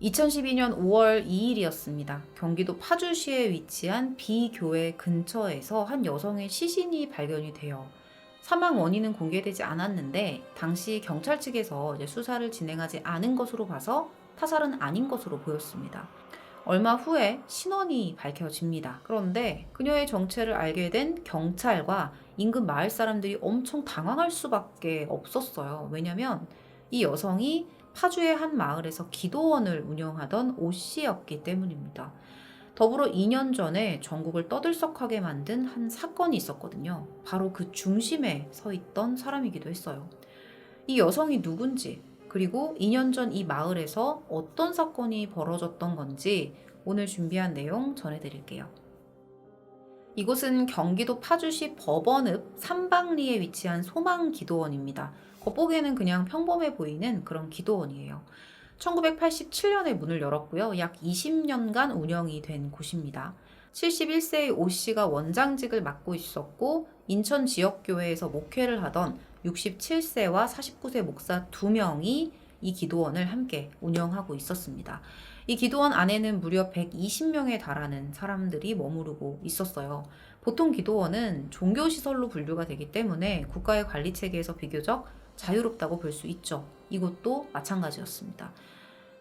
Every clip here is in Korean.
2012년 5월 2일이었습니다. 경기도 파주시에 위치한 B교회 근처에서 한 여성의 시신이 발견이 돼요. 사망 원인은 공개되지 않았는데 당시 경찰 측에서 수사를 진행하지 않은 것으로 봐서 타살은 아닌 것으로 보였습니다. 얼마 후에 신원이 밝혀집니다. 그런데 그녀의 정체를 알게 된 경찰과 인근 마을 사람들이 엄청 당황할 수밖에 없었어요. 왜냐면 이 여성이 파주의 한 마을에서 기도원을 운영하던 오 씨였기 때문입니다. 더불어 2년 전에 전국을 떠들썩하게 만든 한 사건이 있었거든요. 바로 그 중심에 서 있던 사람이기도 했어요. 이 여성이 누군지, 그리고 2년 전 이 마을에서 어떤 사건이 벌어졌던 건지 오늘 준비한 내용 전해드릴게요. 이곳은 경기도 파주시 법원읍 삼방리에 위치한 소망기도원입니다. 겉보기에는 그냥 평범해 보이는 그런 기도원이에요. 1987년에 문을 열었고요. 약 20년간 운영이 된 곳입니다. 71세의 오 씨가 원장직을 맡고 있었고 인천 지역교회에서 목회를 하던 67세와 49세 목사 2명이 이 기도원을 함께 운영하고 있었습니다. 이 기도원 안에는 무려 120명에 달하는 사람들이 머무르고 있었어요. 보통 기도원은 종교시설로 분류가 되기 때문에 국가의 관리 체계에서 비교적 자유롭다고 볼 수 있죠. 이곳도 마찬가지였습니다.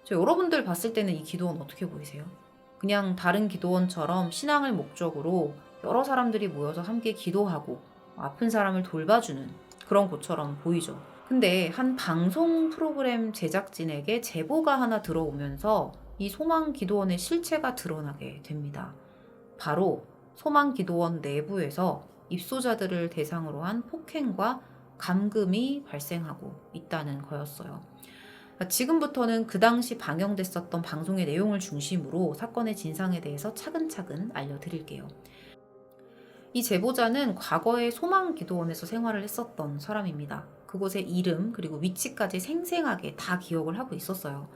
여러분들 봤을 때는 이 기도원 어떻게 보이세요? 그냥 다른 기도원처럼 신앙을 목적으로 여러 사람들이 모여서 함께 기도하고 아픈 사람을 돌봐주는 그런 곳처럼 보이죠. 근데 한 방송 프로그램 제작진에게 제보가 하나 들어오면서 이 소망 기도원의 실체가 드러나게 됩니다. 바로 소망 기도원 내부에서 입소자들을 대상으로 한 폭행과 감금이 발생하고 있다는 거였어요. 지금부터는 그 당시 방영됐었던 방송의 내용을 중심으로 사건의 진상에 대해서 차근차근 알려드릴게요. 이 제보자는 과거에 소망기도원에서 생활을 했었던 사람입니다. 그곳의 이름 그리고 위치까지 생생하게 다 기억을 하고 있었어요.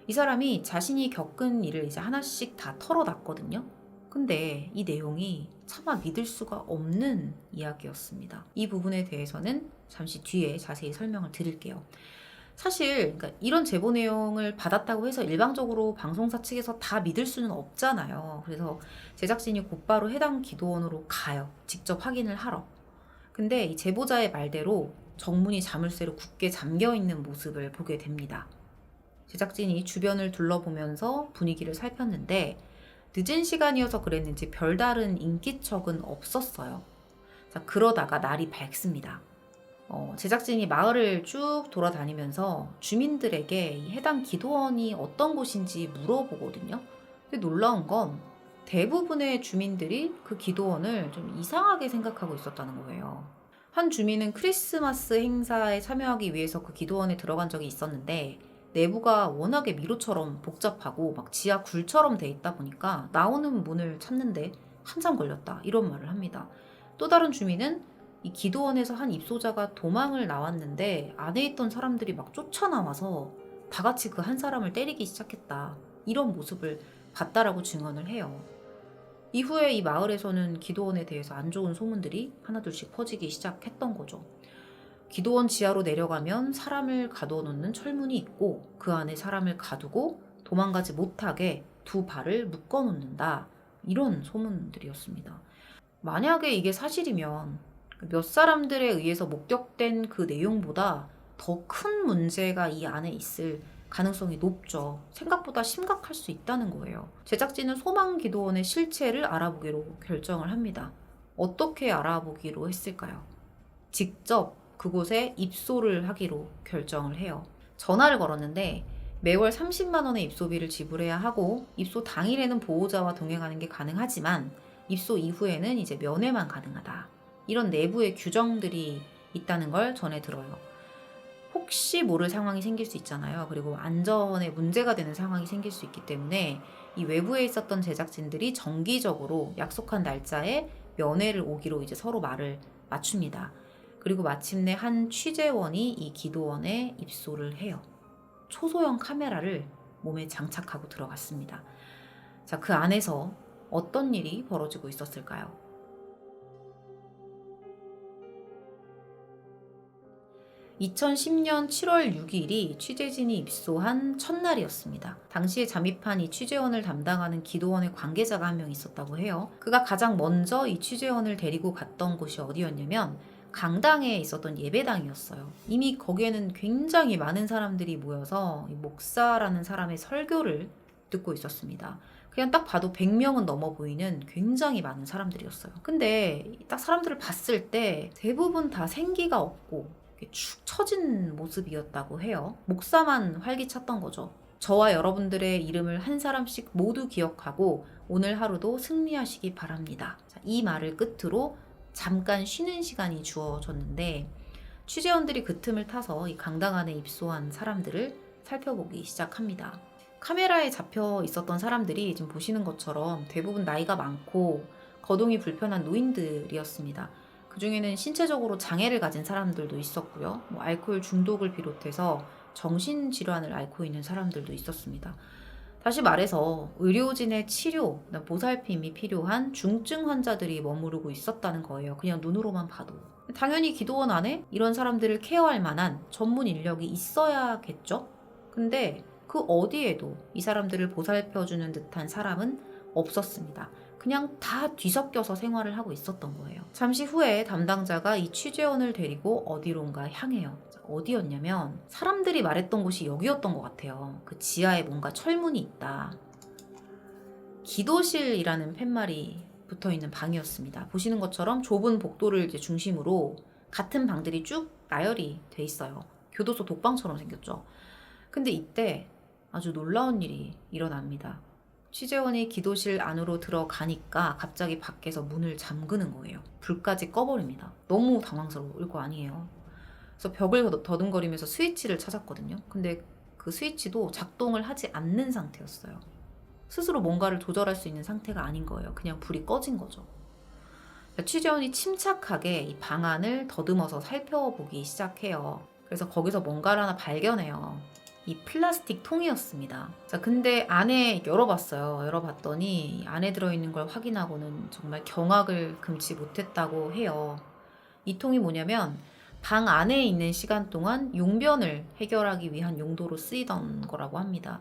이 사람이 자신이 겪은 일을 이제 하나씩 다 털어놨거든요. 근데 이 내용이 차마 믿을 수가 없는 이야기였습니다. 이 부분에 대해서는 잠시 뒤에 자세히 설명을 드릴게요. 사실 그러니까 이런 제보 내용을 받았다고 해서 일방적으로 방송사 측에서 다 믿을 수는 없잖아요. 그래서 제작진이 곧바로 해당 기도원으로 가요. 직접 확인을 하러. 근데 이 제보자의 말대로 정문이 자물쇠로 굳게 잠겨있는 모습을 보게 됩니다. 제작진이 주변을 둘러보면서 분위기를 살폈는데 늦은 시간이어서 그랬는지 별다른 인기척은 없었어요. 자, 그러다가 날이 밝습니다. 제작진이 마을을 쭉 돌아다니면서 주민들에게 해당 기도원이 어떤 곳인지 물어보거든요. 근데 놀라운 건 대부분의 주민들이 그 기도원을 좀 이상하게 생각하고 있었다는 거예요. 한 주민은 크리스마스 행사에 참여하기 위해서 그 기도원에 들어간 적이 있었는데 내부가 워낙에 미로처럼 복잡하고 막 지하 굴처럼 돼 있다 보니까 나오는 문을 찾는데 한참 걸렸다 이런 말을 합니다. 또 다른 주민은 이 기도원에서 한 입소자가 도망을 나왔는데 안에 있던 사람들이 막 쫓아나와서 다 같이 그 한 사람을 때리기 시작했다. 이런 모습을 봤다라고 증언을 해요. 이후에 이 마을에서는 기도원에 대해서 안 좋은 소문들이 하나둘씩 퍼지기 시작했던 거죠. 기도원 지하로 내려가면 사람을 가둬놓는 철문이 있고 그 안에 사람을 가두고 도망가지 못하게 두 발을 묶어놓는다. 이런 소문들이었습니다. 만약에 이게 사실이면 몇 사람들에 의해서 목격된 그 내용보다 더 큰 문제가 이 안에 있을 가능성이 높죠. 생각보다 심각할 수 있다는 거예요. 제작진은 소망기도원의 실체를 알아보기로 결정을 합니다. 어떻게 알아보기로 했을까요? 직접 그곳에 입소를 하기로 결정을 해요. 전화를 걸었는데 매월 30만 원의 입소비를 지불해야 하고 입소 당일에는 보호자와 동행하는 게 가능하지만 입소 이후에는 이제 면회만 가능하다. 이런 내부의 규정들이 있다는 걸 전해 들어요. 혹시 모를 상황이 생길 수 있잖아요. 그리고 안전에 문제가 되는 상황이 생길 수 있기 때문에 이 외부에 있었던 제작진들이 정기적으로 약속한 날짜에 면회를 오기로 이제 서로 말을 맞춥니다. 그리고 마침내 한 취재원이 이 기도원에 입소를 해요. 초소형 카메라를 몸에 장착하고 들어갔습니다. 자, 그 안에서 어떤 일이 벌어지고 있었을까요? 2010년 7월 6일이 취재진이 입소한 첫날이었습니다. 당시에 잠입한 이 취재원을 담당하는 기도원의 관계자가 한 명 있었다고 해요. 그가 가장 먼저 이 취재원을 데리고 갔던 곳이 어디였냐면 강당에 있었던 예배당이었어요. 이미 거기에는 굉장히 많은 사람들이 모여서 이 목사라는 사람의 설교를 듣고 있었습니다. 그냥 딱 봐도 100명은 넘어 보이는 굉장히 많은 사람들이었어요. 근데 딱 사람들을 봤을 때 대부분 다 생기가 없고 축 처진 모습이었다고 해요. 목사만 활기찼던 거죠. 저와 여러분들의 이름을 한 사람씩 모두 기억하고 오늘 하루도 승리하시기 바랍니다. 이 말을 끝으로 잠깐 쉬는 시간이 주어졌는데 취재원들이 그 틈을 타서 이 강당 안에 입소한 사람들을 살펴보기 시작합니다. 카메라에 잡혀 있었던 사람들이 지금 보시는 것처럼 대부분 나이가 많고 거동이 불편한 노인들이었습니다. 그 중에는 신체적으로 장애를 가진 사람들도 있었고요. 알코올 중독을 비롯해서 정신질환을 앓고 있는 사람들도 있었습니다. 다시 말해서 의료진의 치료, 보살핌이 필요한 중증 환자들이 머무르고 있었다는 거예요. 그냥 눈으로만 봐도. 당연히 기도원 안에 이런 사람들을 케어할 만한 전문 인력이 있어야겠죠? 근데 그 어디에도 이 사람들을 보살펴주는 듯한 사람은 없었습니다. 그냥 다 뒤섞여서 생활을 하고 있었던 거예요. 잠시 후에 담당자가 이 취재원을 데리고 어디론가 향해요. 어디였냐면 사람들이 말했던 곳이 여기였던 것 같아요. 그 지하에 뭔가 철문이 있다. 기도실이라는 팻말이 붙어있는 방이었습니다. 보시는 것처럼 좁은 복도를 이제 중심으로 같은 방들이 쭉 나열이 돼 있어요. 교도소 독방처럼 생겼죠. 근데 이때 아주 놀라운 일이 일어납니다. 취재원이 기도실 안으로 들어가니까 갑자기 밖에서 문을 잠그는 거예요. 불까지 꺼버립니다. 너무 당황스러울 거 아니에요. 그래서 벽을 더듬거리면서 스위치를 찾았거든요. 근데 그 스위치도 작동을 하지 않는 상태였어요. 스스로 뭔가를 조절할 수 있는 상태가 아닌 거예요. 그냥 불이 꺼진 거죠. 취재원이 침착하게 이 방 안을 더듬어서 살펴보기 시작해요. 그래서 거기서 뭔가를 하나 발견해요. 이 플라스틱 통이었습니다. 자, 근데 안에 열어봤어요. 열어봤더니 안에 들어있는 걸 확인하고는 정말 경악을 금치 못했다고 해요. 이 통이 뭐냐면 방 안에 있는 시간 동안 용변을 해결하기 위한 용도로 쓰이던 거라고 합니다.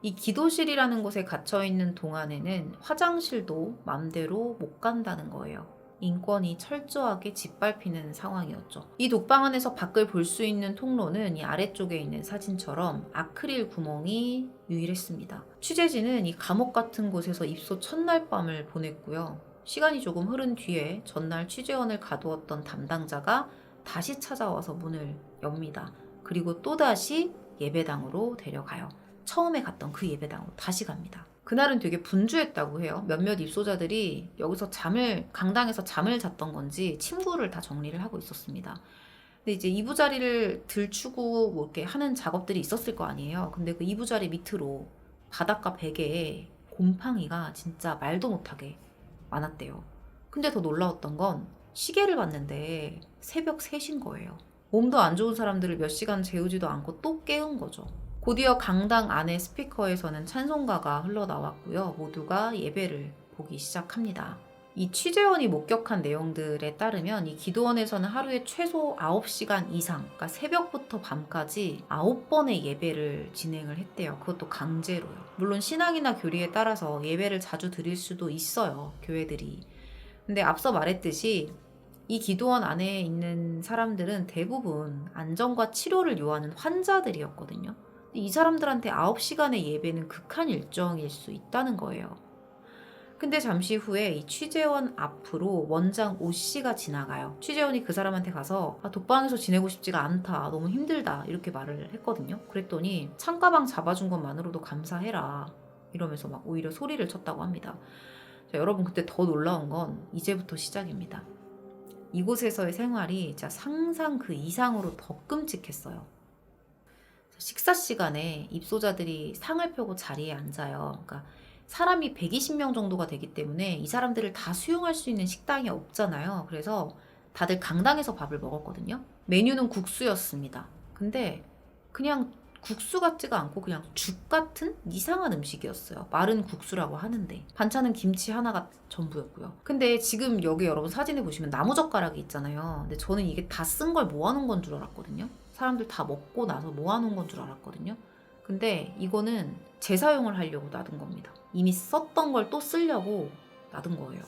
이 기도실이라는 곳에 갇혀있는 동안에는 화장실도 맘대로 못 간다는 거예요. 인권이 철저하게 짓밟히는 상황이었죠. 이 독방 안에서 밖을 볼 수 있는 통로는 이 아래쪽에 있는 사진처럼 아크릴 구멍이 유일했습니다. 취재진은 이 감옥 같은 곳에서 입소 첫날 밤을 보냈고요. 시간이 조금 흐른 뒤에 전날 취재원을 가두었던 담당자가 다시 찾아와서 문을 엽니다. 그리고 또다시 예배당으로 데려가요. 처음에 갔던 그 예배당으로 다시 갑니다. 그날은 되게 분주했다고 해요. 몇몇 입소자들이 여기서 강당에서 잠을 잤던 건지 침구를 다 정리를 하고 있었습니다. 근데 이제 이부자리를 들추고 뭐 이렇게 하는 작업들이 있었을 거 아니에요. 근데 그 이부자리 밑으로 바닥과 베개에 곰팡이가 진짜 말도 못하게 많았대요. 근데 더 놀라웠던 건 시계를 봤는데 새벽 3시인 거예요. 몸도 안 좋은 사람들을 몇 시간 재우지도 않고 또 깨운 거죠. 곧이어 강당 안의 스피커에서는 찬송가가 흘러나왔고요. 모두가 예배를 보기 시작합니다. 이 취재원이 목격한 내용들에 따르면 이 기도원에서는 하루에 최소 9시간 이상, 그러니까 새벽부터 밤까지 9번의 예배를 진행을 했대요. 그것도 강제로요. 물론 신앙이나 교리에 따라서 예배를 자주 드릴 수도 있어요, 교회들이. 근데 앞서 말했듯이 이 기도원 안에 있는 사람들은 대부분 안정과 치료를 요하는 환자들이었거든요. 이 사람들한테 9시간의 예배는 극한 일정일 수 있다는 거예요. 근데 잠시 후에 이 취재원 앞으로 원장 오 씨가 지나가요. 취재원이 그 사람한테 가서 독방에서 지내고 싶지가 않다. 너무 힘들다. 이렇게 말을 했거든요. 그랬더니 창가방 잡아준 것만으로도 감사해라. 이러면서 막 오히려 소리를 쳤다고 합니다. 자, 여러분 그때 더 놀라운 건 이제부터 시작입니다. 이곳에서의 생활이 진짜 상상 그 이상으로 더 끔찍했어요. 식사 시간에 입소자들이 상을 펴고 자리에 앉아요. 그러니까 사람이 120명 정도가 되기 때문에 이 사람들을 다 수용할 수 있는 식당이 없잖아요. 그래서 다들 강당에서 밥을 먹었거든요. 메뉴는 국수였습니다. 근데 그냥 국수 같지가 않고 그냥 죽 같은 이상한 음식이었어요. 마른 국수라고 하는데 반찬은 김치 하나가 전부였고요. 근데 지금 여기 여러분 사진에 보시면 나무젓가락이 있잖아요. 근데 저는 이게 다 쓴 걸 모아놓은 건 줄 알았거든요. 사람들 다 먹고 나서 모아놓은 건 줄 알았거든요. 근데 이거는 재사용을 하려고 놔둔 겁니다. 이미 썼던 걸 또 쓰려고 놔둔 거예요.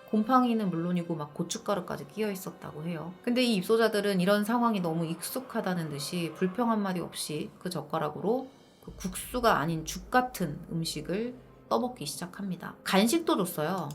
곰팡이는 물론이고 막 고춧가루까지 끼어 있었다고 해요. 근데 이 입소자들은 이런 상황이 너무 익숙하다는 듯이 불평 한마디 없이 그 젓가락으로 그 국수가 아닌 죽 같은 음식을 떠먹기 시작합니다. 간식도 줬어요.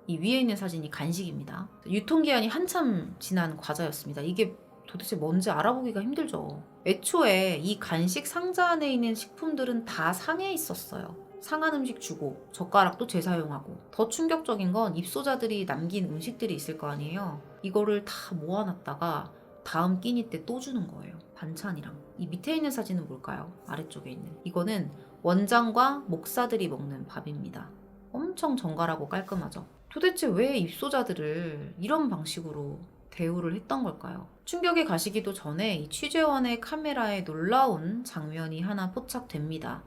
이 위에 있는 사진이 간식입니다. 유통기한이 한참 지난 과자였습니다. 이게 도대체 뭔지 알아보기가 힘들죠. 애초에 이 간식 상자 안에 있는 식품들은 다 상해 있었어요. 상한 음식 주고 젓가락도 재사용하고, 더 충격적인 건 입소자들이 남긴 음식들이 있을 거 아니에요. 이거를 다 모아놨다가 다음 끼니 때 또 주는 거예요. 반찬이랑. 이 밑에 있는 사진은 뭘까요? 아래쪽에 있는. 이거는 원장과 목사들이 먹는 밥입니다. 엄청 정갈하고 깔끔하죠. 도대체 왜 입소자들을 이런 방식으로 대우를 했던 걸까요? 충격에 가시기도 전에 이 취재원의 카메라에 놀라운 장면이 하나 포착됩니다.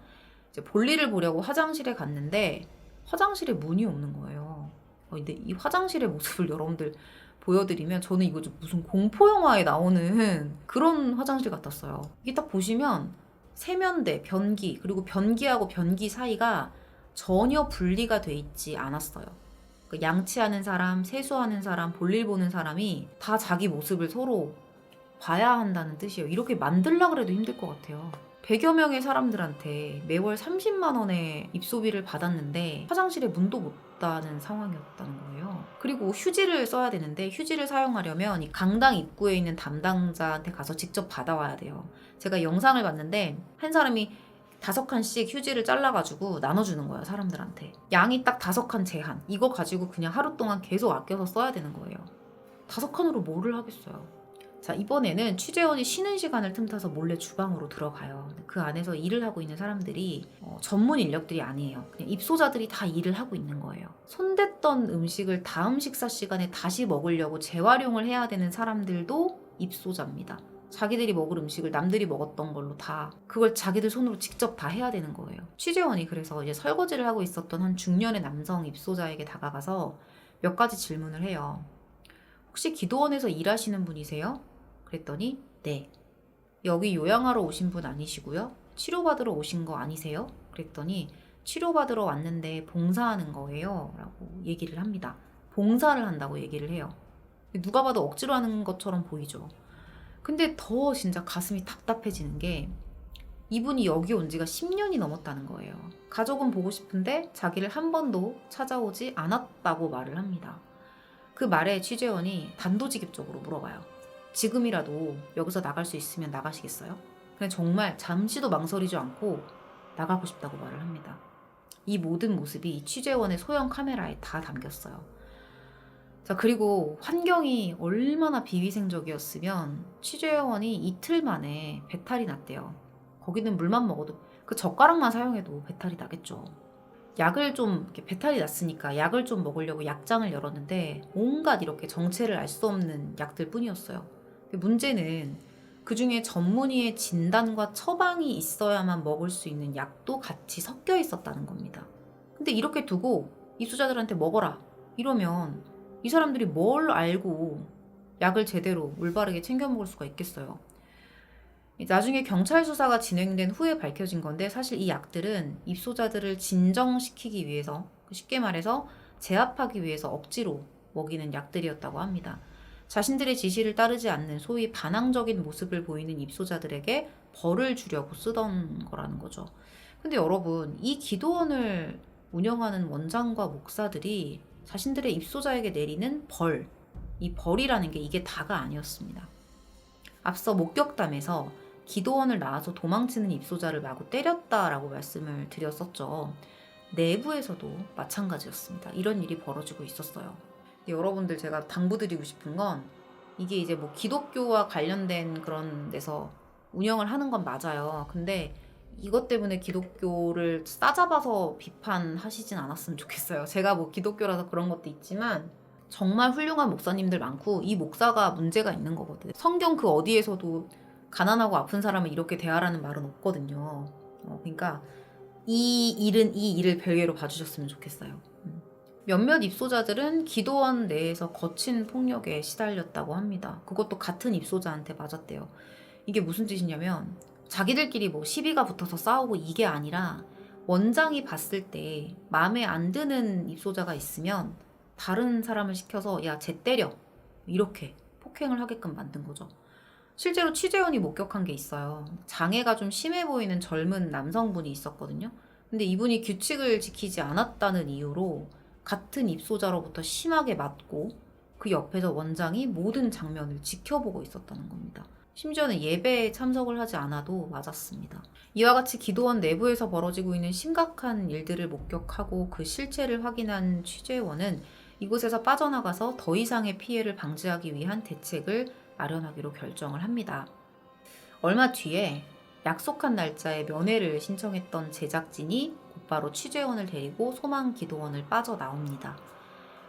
이제 볼일을 보려고 화장실에 갔는데 화장실에 문이 없는 거예요. 근데 이 화장실의 모습을 여러분들 보여드리면 저는 이거 좀 무슨 공포영화에 나오는 그런 화장실 같았어요. 이게 딱 보시면 세면대, 변기, 그리고 변기하고 변기 사이가 전혀 분리가 돼 있지 않았어요. 양치하는 사람, 세수하는 사람, 볼일 보는 사람이 다 자기 모습을 서로 봐야 한다는 뜻이에요. 이렇게 만들려고 해도 힘들 것 같아요. 100여 명의 사람들한테 매월 30만 원의 입소비를 받았는데 화장실에 문도 못 닫는 상황이었다는 거예요. 그리고 휴지를 써야 되는데 휴지를 사용하려면 이 강당 입구에 있는 담당자한테 가서 직접 받아와야 돼요. 제가 영상을 봤는데 한 사람이 5칸씩 휴지를 잘라가지고 나눠주는 거예요, 사람들한테. 양이 딱 5칸 제한. 이거 가지고 그냥 하루 동안 계속 아껴서 써야 되는 거예요. 5칸으로 뭐를 하겠어요. 자, 이번에는 취재원이 쉬는 시간을 틈타서 몰래 주방으로 들어가요. 그 안에서 일을 하고 있는 사람들이 전문 인력들이 아니에요. 그냥 입소자들이 다 일을 하고 있는 거예요. 손댔던 음식을 다음 식사 시간에 다시 먹으려고 재활용을 해야 되는 사람들도 입소자입니다. 자기들이 먹을 음식을 남들이 먹었던 걸로 다 그걸 자기들 손으로 직접 다 해야 되는 거예요. 취재원이 그래서 이제 설거지를 하고 있었던 한 중년의 남성 입소자에게 다가가서 몇 가지 질문을 해요. 혹시 기도원에서 일하시는 분이세요? 그랬더니 네. 여기 요양하러 오신 분 아니시고요? 치료받으러 오신 거 아니세요? 그랬더니 치료받으러 왔는데 봉사하는 거예요 라고 얘기를 합니다. 봉사를 한다고 얘기를 해요. 누가 봐도 억지로 하는 것처럼 보이죠. 근데 더 진짜 가슴이 답답해지는 게 이분이 여기 온 지가 10년이 넘었다는 거예요. 가족은 보고 싶은데 자기를 한 번도 찾아오지 않았다고 말을 합니다. 그 말에 취재원이 단도직입적으로 물어봐요. 지금이라도 여기서 나갈 수 있으면 나가시겠어요? 그냥 정말 잠시도 망설이지 않고 나가고 싶다고 말을 합니다. 이 모든 모습이 이 취재원의 소형 카메라에 다 담겼어요. 자, 그리고 환경이 얼마나 비위생적이었으면 취재원이 이틀 만에 배탈이 났대요. 거기는 물만 먹어도 그 젓가락만 사용해도 배탈이 나겠죠. 약을 좀 이렇게 배탈이 났으니까 약을 좀 먹으려고 약장을 열었는데 온갖 이렇게 정체를 알 수 없는 약들 뿐이었어요. 문제는 그중에 전문의의 진단과 처방이 있어야만 먹을 수 있는 약도 같이 섞여 있었다는 겁니다. 근데 이렇게 두고 입소자들한테 먹어라 이러면 이 사람들이 뭘 알고 약을 제대로 올바르게 챙겨 먹을 수가 있겠어요. 나중에 경찰 수사가 진행된 후에 밝혀진 건데 사실 이 약들은 입소자들을 진정시키기 위해서, 쉽게 말해서 제압하기 위해서 억지로 먹이는 약들이었다고 합니다. 자신들의 지시를 따르지 않는 소위 반항적인 모습을 보이는 입소자들에게 벌을 주려고 쓰던 거라는 거죠. 근데 여러분, 이 기도원을 운영하는 원장과 목사들이 자신들의 입소자에게 내리는 벌, 이 벌이라는 게 이게 다가 아니었습니다. 앞서 목격담에서 기도원을 나와서 도망치는 입소자를 마구 때렸다라고 말씀을 드렸었죠. 내부에서도 마찬가지였습니다. 이런 일이 벌어지고 있었어요. 근데 여러분들 제가 당부드리고 싶은 건 이게 이제 뭐 기독교와 관련된 그런 데서 운영을 하는 건 맞아요. 근데 이것 때문에 기독교를 싸잡아서 비판하시진 않았으면 좋겠어요. 제가 뭐 기독교라서 그런 것도 있지만 정말 훌륭한 목사님들 많고 이 목사가 문제가 있는 거거든. 성경 그 어디에서도 가난하고 아픈 사람을 이렇게 대하라는 말은 없거든요. 그러니까 이 일은 이 일을 별개로 봐주셨으면 좋겠어요. 몇몇 입소자들은 기도원 내에서 거친 폭력에 시달렸다고 합니다. 그것도 같은 입소자한테 맞았대요. 이게 무슨 뜻이냐면 자기들끼리 뭐 시비가 붙어서 싸우고 이게 아니라 원장이 봤을 때 마음에 안 드는 입소자가 있으면 다른 사람을 시켜서 야, 쟤 때려. 이렇게 폭행을 하게끔 만든 거죠. 실제로 취재원이 목격한 게 있어요. 장애가 좀 심해 보이는 젊은 남성분이 있었거든요. 근데 이분이 규칙을 지키지 않았다는 이유로 같은 입소자로부터 심하게 맞고 그 옆에서 원장이 모든 장면을 지켜보고 있었다는 겁니다. 심지어는 예배에 참석을 하지 않아도 맞았습니다. 이와 같이 기도원 내부에서 벌어지고 있는 심각한 일들을 목격하고 그 실체를 확인한 취재원은 이곳에서 빠져나가서 더 이상의 피해를 방지하기 위한 대책을 마련하기로 결정을 합니다. 얼마 뒤에 약속한 날짜에 면회를 신청했던 제작진이 곧바로 취재원을 데리고 소망기도원을 빠져나옵니다.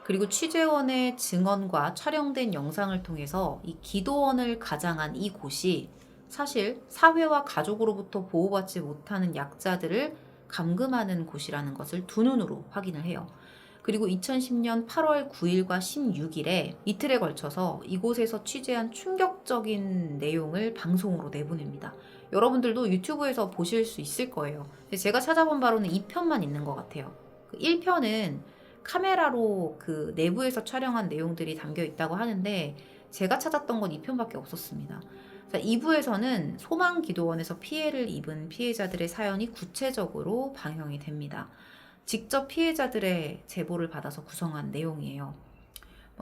그리고 취재원의 증언과 촬영된 영상을 통해서 이 기도원을 가장한 이곳이 사실 사회와 가족으로부터 보호받지 못하는 약자들을 감금하는 곳이라는 것을 두 눈으로 확인을 해요. 그리고 2010년 8월 9일과 16일에 이틀에 걸쳐서 이곳에서 취재한 충격적인 내용을 방송으로 내보냅니다. 여러분들도 유튜브에서 보실 수 있을 거예요. 근데 제가 찾아본 바로는 2편만 있는 것 같아요. 그 1편은 카메라로 그 내부에서 촬영한 내용들이 담겨 있다고 하는데 제가 찾았던 건 2편밖에 없었습니다. 2부에서는 소망기도원에서 피해를 입은 피해자들의 사연이 구체적으로 방영이 됩니다. 직접 피해자들의 제보를 받아서 구성한 내용이에요.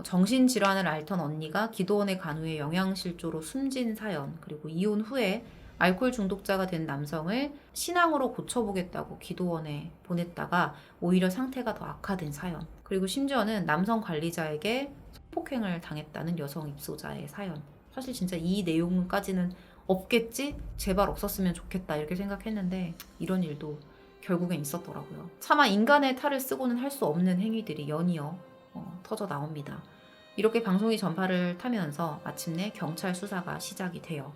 정신질환을 앓던 언니가 기도원에 간 후에 영양실조로 숨진 사연, 그리고 이혼 후에 알코올 중독자가 된 남성을 신앙으로 고쳐보겠다고 기도원에 보냈다가 오히려 상태가 더 악화된 사연, 그리고 심지어는 남성 관리자에게 성폭행을 당했다는 여성 입소자의 사연. 사실 진짜 이 내용까지는 없겠지? 제발 없었으면 좋겠다 이렇게 생각했는데 이런 일도 결국엔 있었더라고요. 차마 인간의 탈을 쓰고는 할 수 없는 행위들이 연이어 터져 나옵니다. 이렇게 방송이 전파를 타면서 마침내 경찰 수사가 시작이 돼요.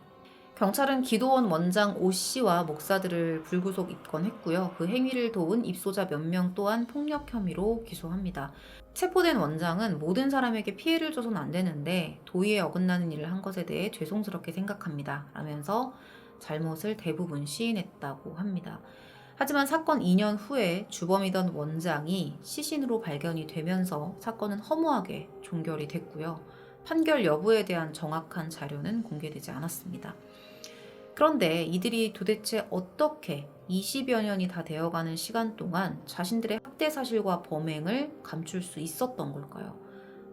경찰은 기도원 원장 오 씨와 목사들을 불구속 입건했고요. 그 행위를 도운 입소자 몇 명 또한 폭력 혐의로 기소합니다. 체포된 원장은 모든 사람에게 피해를 줘서는 안 되는데 도의에 어긋나는 일을 한 것에 대해 죄송스럽게 생각합니다. 라면서 잘못을 대부분 시인했다고 합니다. 하지만 사건 2년 후에 주범이던 원장이 시신으로 발견이 되면서 사건은 허무하게 종결이 됐고요. 판결 여부에 대한 정확한 자료는 공개되지 않았습니다. 그런데 이들이 도대체 어떻게 20여 년이 다 되어가는 시간 동안 자신들의 학대 사실과 범행을 감출 수 있었던 걸까요?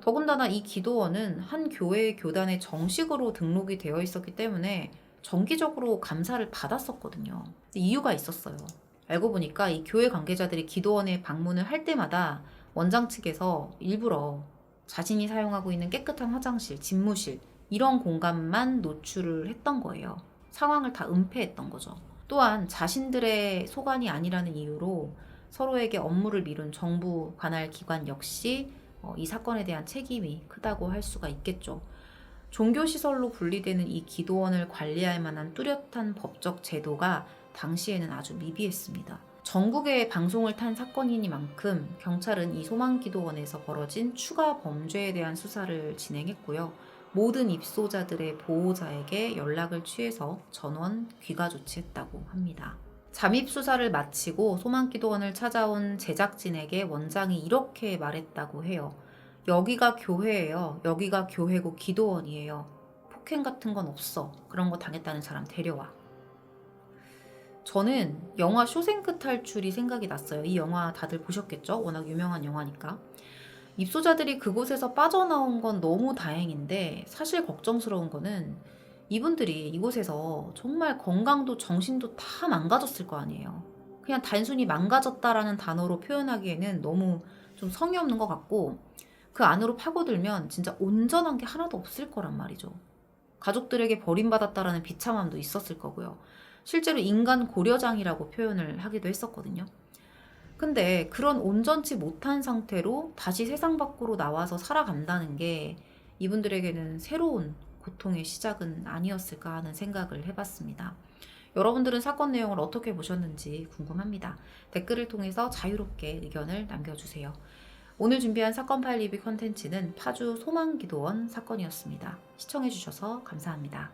더군다나 이 기도원은 한 교회의 교단에 정식으로 등록이 되어 있었기 때문에 정기적으로 감사를 받았었거든요. 이유가 있었어요. 알고 보니까 이 교회 관계자들이 기도원에 방문을 할 때마다 원장 측에서 일부러 자신이 사용하고 있는 깨끗한 화장실, 집무실 이런 공간만 노출을 했던 거예요. 상황을 다 은폐했던 거죠. 또한 자신들의 소관이 아니라는 이유로 서로에게 업무를 미룬 정부 관할 기관 역시 이 사건에 대한 책임이 크다고 할 수가 있겠죠. 종교시설로 분리되는 이 기도원을 관리할 만한 뚜렷한 법적 제도가 당시에는 아주 미비했습니다. 전국에 방송을 탄 사건이니만큼 경찰은 이 소망기도원에서 벌어진 추가 범죄에 대한 수사를 진행했고요. 모든 입소자들의 보호자에게 연락을 취해서 전원 귀가 조치했다고 합니다. 잠입 수사를 마치고 소망기도원을 찾아온 제작진에게 원장이 이렇게 말했다고 해요. 여기가 교회예요. 여기가 교회고 기도원이에요. 폭행 같은 건 없어. 그런 거 당했다는 사람 데려와. 저는 영화 쇼생크 탈출이 생각이 났어요. 이 영화 다들 보셨겠죠? 워낙 유명한 영화니까. 입소자들이 그곳에서 빠져나온 건 너무 다행인데 사실 걱정스러운 거는 이분들이 이곳에서 정말 건강도 정신도 다 망가졌을 거 아니에요. 그냥 단순히 망가졌다라는 단어로 표현하기에는 너무 좀 성의 없는 것 같고 그 안으로 파고들면 진짜 온전한 게 하나도 없을 거란 말이죠. 가족들에게 버림받았다라는 비참함도 있었을 거고요. 실제로 인간 고려장이라고 표현을 하기도 했었거든요. 근데 그런 온전치 못한 상태로 다시 세상 밖으로 나와서 살아간다는 게 이분들에게는 새로운 고통의 시작은 아니었을까 하는 생각을 해봤습니다. 여러분들은 사건 내용을 어떻게 보셨는지 궁금합니다. 댓글을 통해서 자유롭게 의견을 남겨주세요. 오늘 준비한 사건 파일 리뷰 컨텐츠는 파주 소망기도원 사건이었습니다. 시청해주셔서 감사합니다.